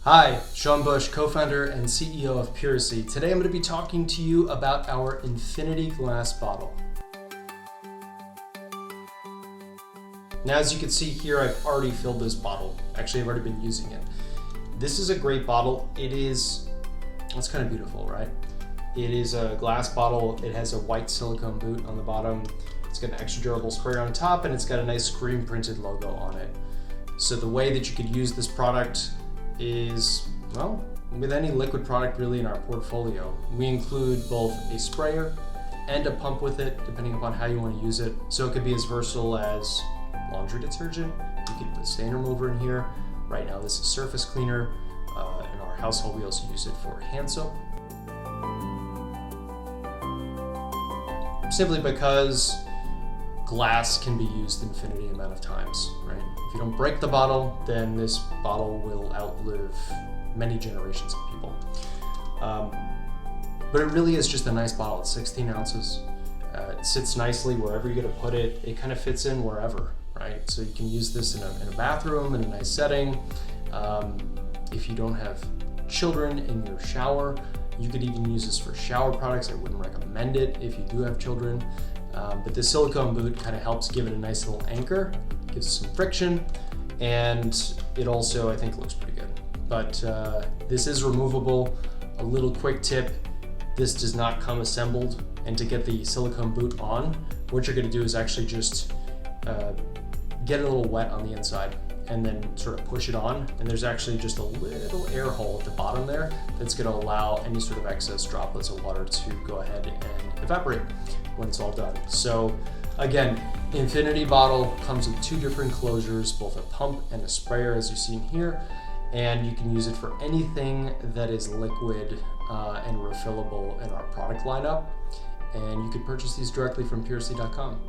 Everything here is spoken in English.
Hi, Sean Busch, co-founder and CEO of Puracy. Today I'm going to be talking to you about our infinity glass bottle. Now, as you can see here, I've already filled this bottle. Actually, I've already been using it. This is a great bottle. It's kind of beautiful, right? It is a glass bottle. It has a white silicone boot on the bottom. It's got an extra durable sprayer on top, and it's got a nice screen printed logo on it. So the way that you could use this product is, well, with any liquid product really in our portfolio. We include both a sprayer and a pump with it, depending upon how you want to use it. So it could be as versatile as laundry detergent. You could put stain remover in here. Right now this is surface cleaner. In our household we also use it for hand soap. Simply because glass can be used infinity amount of times, right? If you don't break the bottle, then this bottle will outlive many generations of people. But it really is just a nice bottle. It's 16 ounces. It sits nicely wherever you're gonna put it. It kind of fits in wherever, right? So you can use this in a bathroom, in a nice setting. If you don't have children in your shower, you could even use this for shower products. I wouldn't recommend it if you do have children. But the silicone boot kind of helps give it a nice little anchor, gives it some friction, and it also, I think, looks pretty good. But this is removable. A little quick tip, this does not come assembled, and to get the silicone boot on, what you're gonna do is actually just get it a little wet on the inside and then sort of push it on, and there's actually just a little air hole at the bottom there that's gonna allow any sort of excess droplets of water to go ahead and evaporate when it's all done. So again, infinity bottle comes with two different closures, both a pump and a sprayer as you see in here, and you can use it for anything that is liquid and refillable in our product lineup. And you can purchase these directly from Puracy.com.